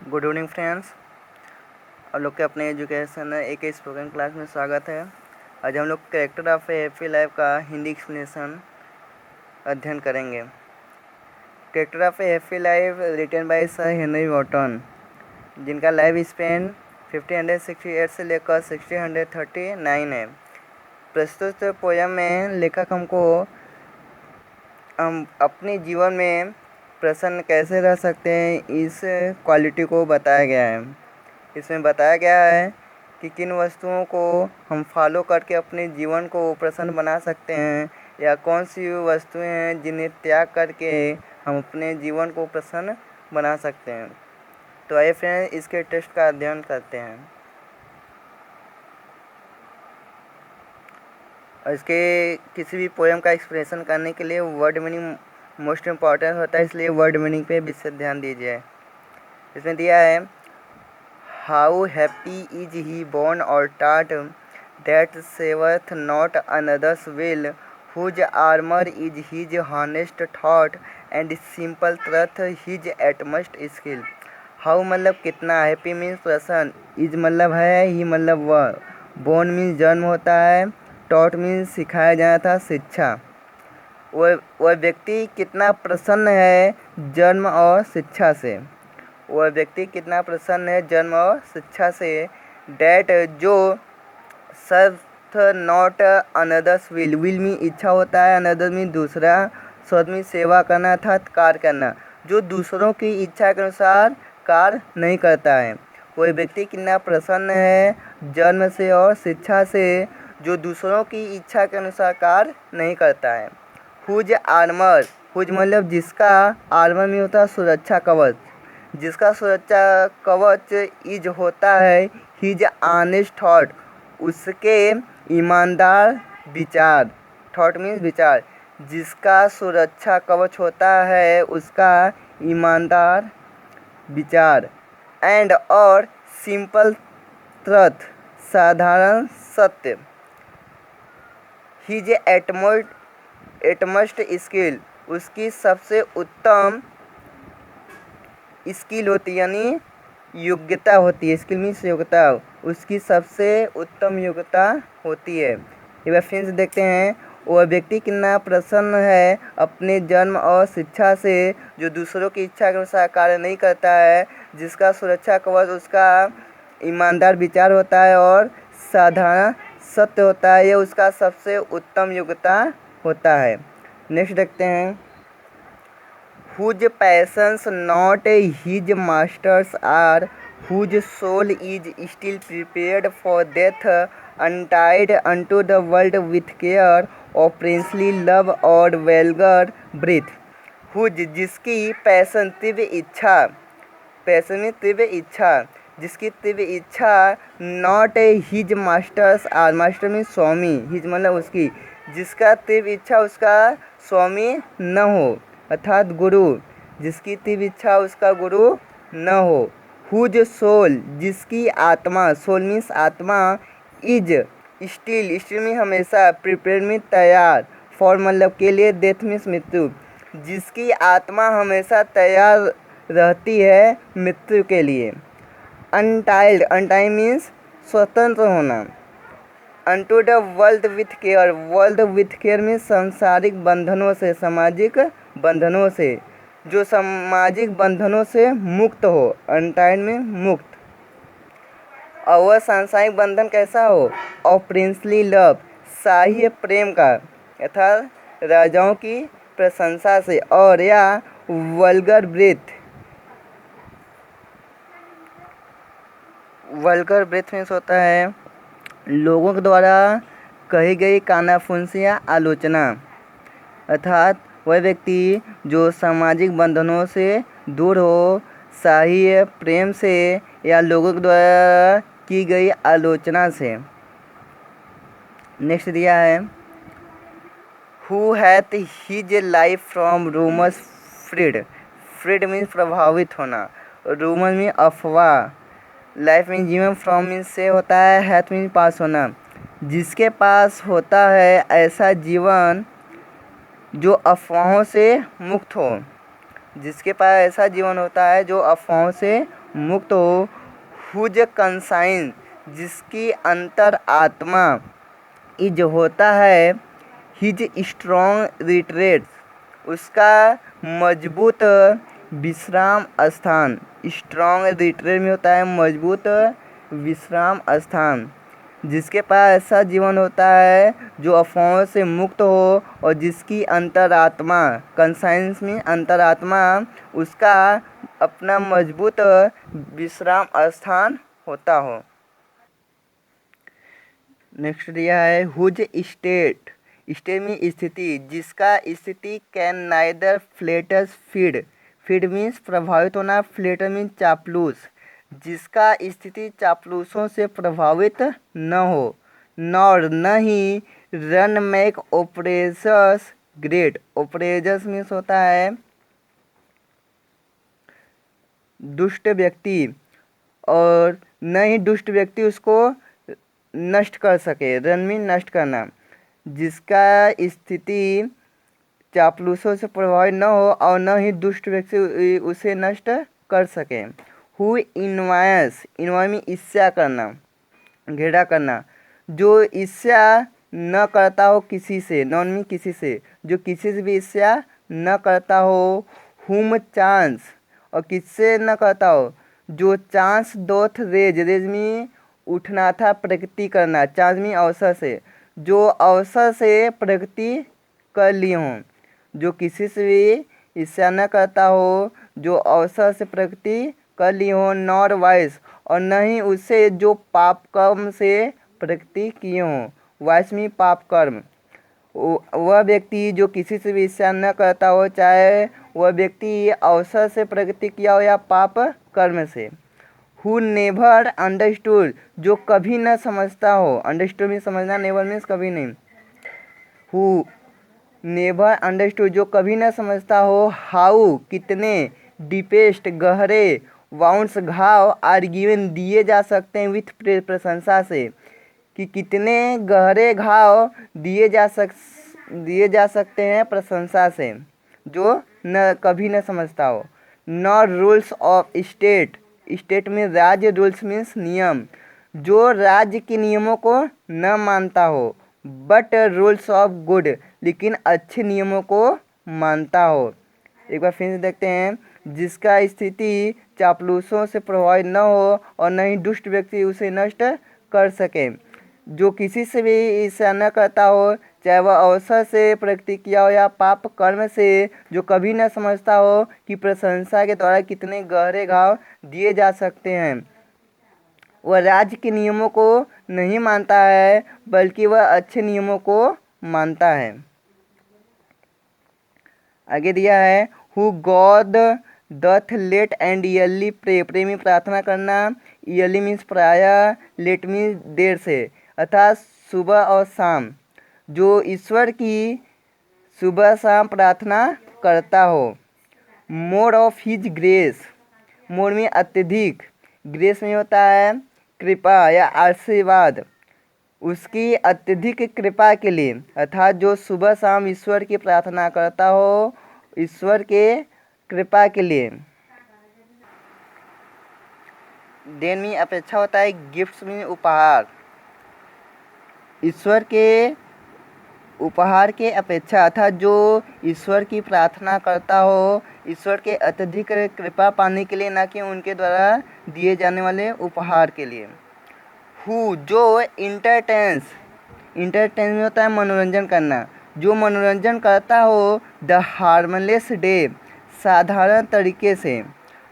Good evening friends. आप लोग के अपने एजुकेशन एक स्पोकन क्लास में स्वागत है। आज हम लोग character of a happy life का हिंदी एक्सप्लेनेशन अध्ययन करेंगे। Character of a happy life written by sir Henry Wotton, जिनका लाइफ स्पेन 1568 से लेकर 1639 है। प्रस्तुत पोयम में लेखक हमको हम अपने जीवन में प्रसन्न कैसे रह सकते हैं इस क्वालिटी को बताया गया है। इसमें बताया गया है कि किन वस्तुओं को हम फॉलो करके अपने जीवन को प्रसन्न बना सकते हैं, या कौन सी वस्तुएं हैं जिन्हें त्याग करके हम अपने जीवन को प्रसन्न बना सकते हैं। तो आइए फ्रेंड्स, इसके टेस्ट का अध्ययन करते हैं। और इसके किसी भी पोएम का एक्सप्रेशन करने के लिए वर्ड मीनिंग मोस्ट इम्पॉर्टेंट होता है, इसलिए वर्ड मीनिंग पे विशेष ध्यान दीजिए। इसमें दिया है, how happy is he born or taught that saveth not another's will, whose armor is his honest thought and simple truth his utmost skill। How मतलब कितना, हैप्पी मीन्स प्रसन्न, इज मतलब है, ही मतलब वह, born मीन्स जन्म होता है, taught मीन्स सिखाया जाता था, शिक्षा। वह व्यक्ति कितना प्रसन्न है जन्म और शिक्षा से, वह व्यक्ति कितना प्रसन्न है जन्म और शिक्षा से। डैट जो सर्थ नॉट अनदर्स विल, विल में इच्छा होता है, अनदर में दूसरा, सर्थ में सेवा करना अर्थात कार्य करना, जो दूसरों की इच्छा के अनुसार कार्य नहीं करता है। वह व्यक्ति कितना प्रसन्न है जन्म से और शिक्षा से, जो दूसरों की इच्छा के अनुसार कार्य नहीं करता है। हुज आर्मर, हुज मतलब जिसका, आर्मर में होता है सुरक्षा कवच, जिसका सुरक्षा कवच इज होता है, हिज ऑनेस्ट थॉट, उसके ईमानदार विचार, थॉट मीन्स विचार, जिसका सुरक्षा कवच होता है उसका ईमानदार विचार। एंड और सिंपल ट्रुथ, साधारण सत्य। हिज एटमोस्ट स्किल, उसकी सबसे उत्तम स्किल होती है, यानी योग्यता होती है। स्किल मीन्स योग्यता, उसकी सबसे उत्तम योग्यता होती है। ये रेफरेंस देखते हैं, वह व्यक्ति कितना प्रसन्न है अपने जन्म और शिक्षा से, जो दूसरों की इच्छा के अनुसार कार्य नहीं करता है, जिसका सुरक्षा कवच उसका ईमानदार विचार होता है और साधारण सत्य होता है, यह उसका सबसे उत्तम योग्यता होता है। नेक्स्ट देखते हैं, whose passions not his masters are, whose soul is still prepared for death, untied unto the world with care of princely love or vulgar breath। whose जिसकी, पैसन तीव्र इच्छा, पैसन में तीव्र इच्छा, जिसकी तीव्र इच्छा, not his masters are, master में स्वामी, हिज मतलब उसकी, जिसका तीव्र इच्छा उसका स्वामी न हो अर्थात गुरु, जिसकी तीव्र इच्छा उसका गुरु न हो। हुज सोल, जिसकी आत्मा, सोल मीन्स आत्मा, इज स्टिल, स्टिल में हमेशा, प्रिपेयर में तैयार, फॉर मतलब के लिए, डेथ मीन्स मृत्यु, जिसकी आत्मा हमेशा तैयार रहती है मृत्यु के लिए। अनटाइल्ड, अनटाइल्ड मीन्स स्वतंत्र होना। Unto the world with care, world with care में सांसारिक बंधनों से, सामाजिक बंधनों से, जो सामाजिक बंधनों से मुक्त हो, अनटाइड में मुक्त। और वह सांसारिक बंधन कैसा हो, और प्रिंसली लव, शाही प्रेम का अर्थात राजाओं की प्रशंसा से, और या vulgar breath, vulgar breath means होता है लोगों के द्वारा कही गई कानाफूसी या आलोचना, अर्थात वह व्यक्ति जो सामाजिक बंधनों से दूर हो, शाही प्रेम से या लोगों के द्वारा की गई आलोचना से। नेक्स्ट दिया है, who hath his life from rumours freed, freed means प्रभावित होना, रूमर में अफवाह, लाइफ में जीवन, फ्रॉम मीन्स से होता है, हैथ मीन्स पास होना, जिसके पास होता है ऐसा जीवन जो अफवाहों से मुक्त हो, जिसके पास ऐसा जीवन होता है जो अफवाहों से मुक्त हो। हुज कंसाइन, जिसकी अंतर आत्मा इज होता है। हिज स्ट्रॉन्ग रिट्रेट्स, उसका मजबूत विश्राम स्थान। स्ट्रॉन्ग रिट्रेट में होता है मजबूत विश्राम स्थान। जिसके पास ऐसा जीवन होता है जो अफवाहों से मुक्त हो और जिसकी अंतरात्मा, कंसाइंस में अंतरात्मा, उसका अपना मजबूत विश्राम स्थान होता हो। नेक्स्ट दिया है हुज स्टेट, स्टेट में स्थिति, जिसका स्थिति can neither flatus feed, feed means प्रभावित होना, फ्लेटर मीन्स चापलूस, जिसका स्थिति चापलूसों से प्रभावित न हो, नॉर न ही run make operations great, operations means होता है दुष्ट व्यक्ति, और न ही दुष्ट व्यक्ति उसको नष्ट कर सके, रन मीन नष्ट करना, जिसका स्थिति चापलूसों से प्रभावित न हो और न ही दुष्ट व्यक्ति उसे नष्ट कर सके। हु इन्वायस, इन्वाय में ईर्ष्या करना, घृणा करना, जो ईर्ष्या न करता हो किसी से, नॉन में किसी से, जो किसी से भी ईर्ष्या न करता हो। हुम चांस, और किससे न करता हो, जो चांस दोथ रेज, रेज में उठना था, प्रगति करना, चांस में अवसर से, जो अवसर से प्रगति कर लिए हों, जो किसी से भी ईर्ष्या न करता हो, जो अवसर से प्रगति कर ली हो। नॉर वाइस, और न ही उससे जो पाप कर्म से प्रगति किए हों, वाइस में पाप कर्म, वह व्यक्ति जो किसी से भी ईर्ष्या न करता हो, चाहे वह व्यक्ति अवसर से प्रगति किया हो या पाप कर्म से। हु नेवर अंडरस्टूड, जो कभी न समझता हो, अंडरस्टूड में समझना, नेवर मीन्स कभी नहीं, हु नेवर अंडरस्टूड, जो कभी न समझता हो। हाउ, कितने, डीपेस्ट, गहरे, वाउंड्स, घाव, आर गिवन, दिए जा सकते हैं विथ प्रशंसा से, कि कितने गहरे घाव दिए जा सकते हैं प्रशंसा से, जो न कभी न समझता हो। Nor rules of state, state में राज्य, रूल्स मीन्स नियम, जो राज्य के नियमों को न मानता हो। बट रूल्स ऑफ गुड, लेकिन अच्छे नियमों को मानता हो। एक बार फिर से देखते हैं, जिसका स्थिति चापलूसों से प्रभावित न हो और न ही दुष्ट व्यक्ति उसे नष्ट कर सके, जो किसी से भी ईर्ष्या न करता हो, चाहे वह अवसर से प्रगति किया हो या पाप कर्म से, जो कभी न समझता हो कि प्रशंसा के द्वारा कितने गहरे घाव दिए जा सकते हैं। वह राज्य के नियमों को नहीं मानता है, बल्कि वह अच्छे नियमों को मानता है। आगे दिया है who god doth late and early pray, pray में प्रार्थना करना, ईयरली मीन्स प्रायः, लेट मीन्स देर से, अर्थात सुबह और शाम, जो ईश्वर की सुबह शाम प्रार्थना करता हो। मोर ऑफ हिज ग्रेस, मोर में अत्यधिक, ग्रेस में होता है कृपा या आशीर्वाद, उसकी अत्यधिक कृपा के लिए, अर्थात जो सुबह शाम ईश्वर की प्रार्थना करता हो, ईश्वर के कृपा के लिए। देन में अपेक्षा होता है गिफ्ट्स में उपहार, ईश्वर के उपहार के अपेक्षा, अर्थात जो ईश्वर की प्रार्थना करता हो ईश्वर के अत्यधिक कृपा पाने के लिए, ना कि उनके द्वारा दिए जाने वाले उपहार के लिए। हु, जो इंटरटेन्स, इंटरटेन में होता है मनोरंजन करना, जो मनोरंजन करता हो। द हार्मलेस डे, साधारण तरीके से,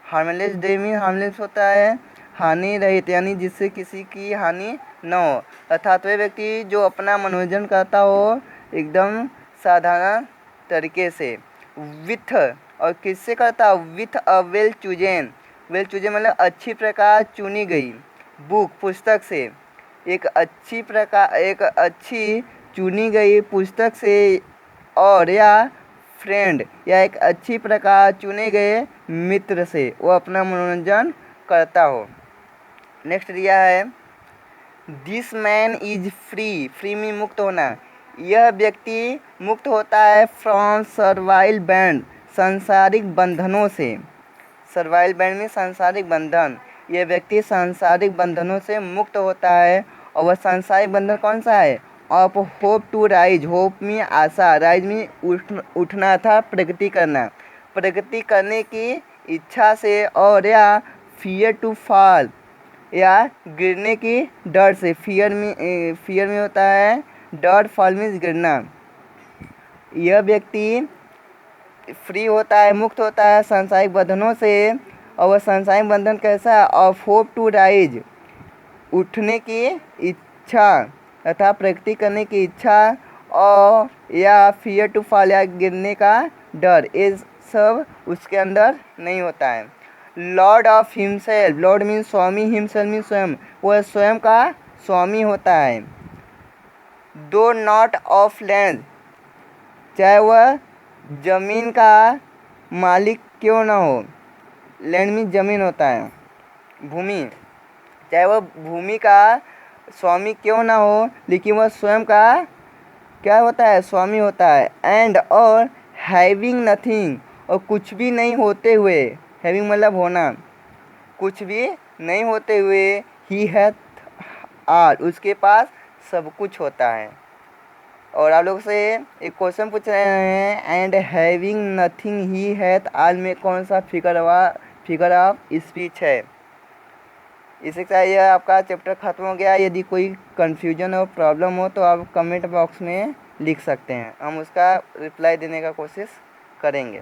हार्मलेस डे में हार्मलेस होता है हानि रहित, यानी जिससे किसी की हानि न हो, अर्थात वह व्यक्ति जो अपना मनोरंजन करता हो एकदम साधारण तरीके से। विथ, और किससे करता हो, विथ अ वेल चूजेन, वेल चूजेन मतलब अच्छी प्रकार चुनी गई, बुक, पुस्तक से, एक अच्छी चुनी गई पुस्तक से, और या फ्रेंड, या एक अच्छी प्रकार चुने गए मित्र से वो अपना मनोरंजन करता हो। नेक्स्ट दिया है this man is free, free में मुक्त होना, यह व्यक्ति मुक्त होता है फ्रॉम सर्वाइल बैंड, सांसारिक बंधनों से, सर्वाइवल बैंड में सांसारिक बंधन, यह व्यक्ति सांसारिक बंधनों से मुक्त होता है। और वह सांसारिक बंधन कौन सा है? Of hope to rise, hope में आशा, राइज में उठना था, प्रगति करना, प्रगति करने की इच्छा से, और या फियर टू फॉल, या गिरने की डर से, फियर में होता है डर, फॉल में गिरना। यह व्यक्ति फ्री होता है, मुक्त होता है सांसारिक बंधनों से। और वह सांसारिक बंधन कैसा है? ऑफ होप टू राइज, उठने की इच्छा तथा प्रगति करने की इच्छा, और या फियर टू फॉल, या गिरने का डर, ये सब उसके अंदर नहीं होता है। Lord of himself, Lord mean Swami, himself mean स्वयं, वह स्वयं का स्वामी होता है। दो नॉट ऑफ लैंड, चाहे वह जमीन का मालिक क्यों ना हो, लैंड में जमीन होता है, भूमि, चाहे वह भूमि का स्वामी क्यों ना हो, लेकिन वह स्वयं का क्या होता है? स्वामी होता है। एंड और हैविंग नथिंग, और कुछ भी नहीं होते हुए, हैविंग मतलब होना, कुछ भी नहीं होते हुए, ही हैथ ऑल, उसके पास सब कुछ होता है। और आप लोग से एक क्वेश्चन पूछ रहे हैं, and having nothing he hath all में कौन सा फिगर ऑफ स्पीच है? इससे क्या यह आपका चैप्टर ख़त्म हो गया। यदि कोई कन्फ्यूजन और प्रॉब्लम हो तो आप कमेंट बॉक्स में लिख सकते हैं, हम उसका रिप्लाई देने का कोशिश करेंगे।